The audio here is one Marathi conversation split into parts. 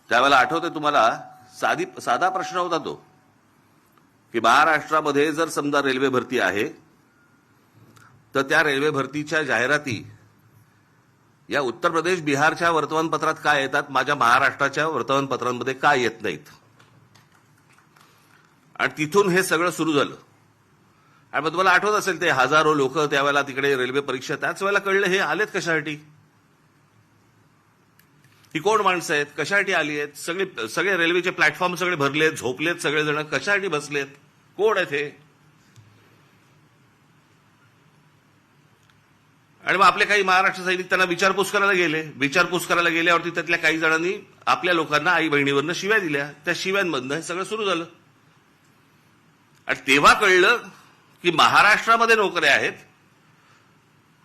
त्यावेळेला आठवते तुम्हाला, साधा प्रश्न होता तो, की महाराष्ट्रामध्ये जर समजा रेल्वे भरती आहे तर त्या रेल्वे भरतीच्या जाहिराती या उत्तर प्रदेश बिहारच्या वर्तमानपत्रात काय येतात, माझ्या महाराष्ट्राच्या वर्तमानपत्रांमध्ये काय येत नाहीत. आणि तिथून हे सगळं सुरू झालं. आणि मग तुम्हाला आठवत असेल ते हजारो लोक त्यावेळेला तिकडे रेल्वे परीक्षा, त्याच वेळेला कळलं हे आलेत कशासाठी, ही कोण माणसं आहेत, कशासाठी आली आहेत, सगळे रेल्वेचे प्लॅटफॉर्म सगळे भरलेत, झोपलेत सगळेजण, कशासाठी बसलेत, कोण आहेत हे. आणि मग आपले काही महाराष्ट्र सैनिक त्यांना विचारपूस करायला गेल्यावरती त्यातल्या काही जणांनी आपल्या लोकांना आई बहिणीवरनं शिव्या दिल्या. त्या शिव्यांमधनं हे सगळं सुरू झालं. आणि तेव्हा कळलं की महाराष्ट्रामध्ये नोकऱ्या आहेत,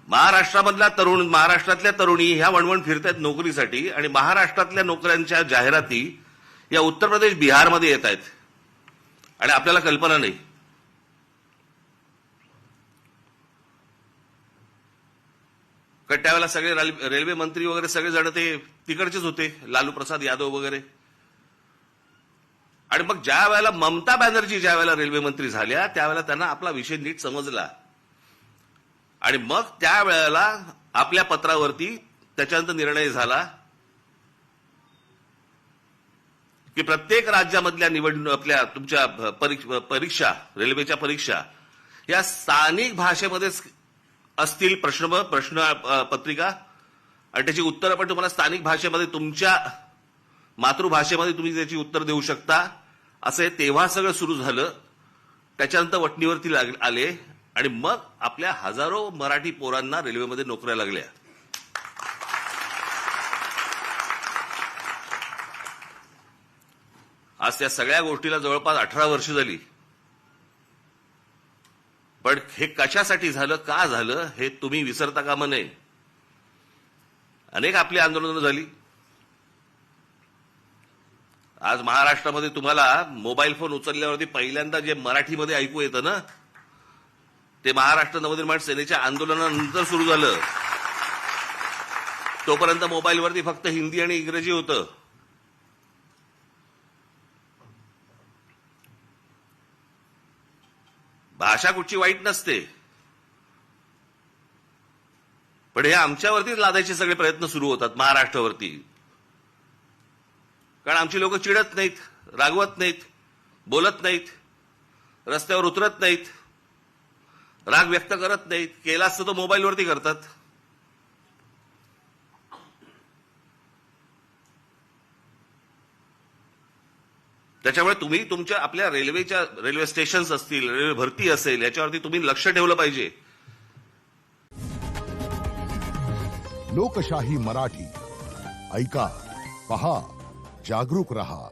महाराष्ट्रातल्या तरुणी ह्या वणवण फिरतायत नोकरीसाठी, आणि महाराष्ट्रातल्या नोकऱ्यांच्या जाहिराती या उत्तर प्रदेश बिहारमध्ये येत आहेत आणि आपल्याला कल्पना नाही. कारण त्यावेळेला सगळे रेल्वे मंत्री वगैरे सगळे जण ते तिकडचेच होते, लालू प्रसाद यादव वगैरे. आणि मग ज्या वेळेला ममता बॅनर्जी ज्या वेळेला रेल्वे मंत्री झाल्या त्यावेळेला त्यांना आपला विषय नीट समजला. आणि मग त्यावेळेला आपल्या पत्रावरती त्याच्यानंतर निर्णय झाला की प्रत्येक राज्यामधल्या आपल्या तुमच्या परीक्षा, रेल्वेच्या परीक्षा या स्थानिक भाषेमध्येच असतील, प्रश्न पत्रिका, आणि त्याची उत्तरं पण तुम्हाला स्थानिक भाषेमध्ये तुमच्या मातृभाषेमध्ये तुम्ही त्याची उत्तर देऊ शकता. असं तेव्हा सगळं सुरू झालं. त्याच्यानंतर वटणीवरती आले आणि मग आपल्या हजारो मराठी पोरांना रेल्वेमध्ये नोकऱ्या लागल्या. आज त्या सगळ्या गोष्टीला जवळपास 18 वर्ष झाली. पण हे कशासाठी झालं, का झालं, हे तुम्ही विसरता कामा नये. अनेक आपली आंदोलनं झाली. आज महाराष्ट्रामध्ये तुम्हाला मोबाईल फोन उचलल्यावरती पहिल्यांदा जे मराठीमध्ये ऐकू येतं ना, ते महाराष्ट्र नवनिर्माण सेनेच्या आंदोलनानंतर सुरू झालं. तोपर्यंत मोबाईलवरती फक्त हिंदी आणि इंग्रजी होतं. भाषा कुठची वाईट नसते, पण हे आमच्यावरतीच लादायचे सगळे प्रयत्न सुरू होतात महाराष्ट्रावरती. कारण आमची लोक चिडत नाहीत, रागवत नाहीत, बोलत नाहीत, रस्त्यावर उतरत नाहीत, राग व्यक्त करत नाहीत. केला असतं तो मोबाईलवरती करतात. त्याच्यामुळे तुम्ही तुमच्या आपल्या रेल्वे स्टेशन्स असतील, रेल्वे भरती असेल, याच्यावरती तुम्ही लक्ष ठेवलं पाहिजे. लोकशाही मराठी ऐका, पहा, जागरूक रहा.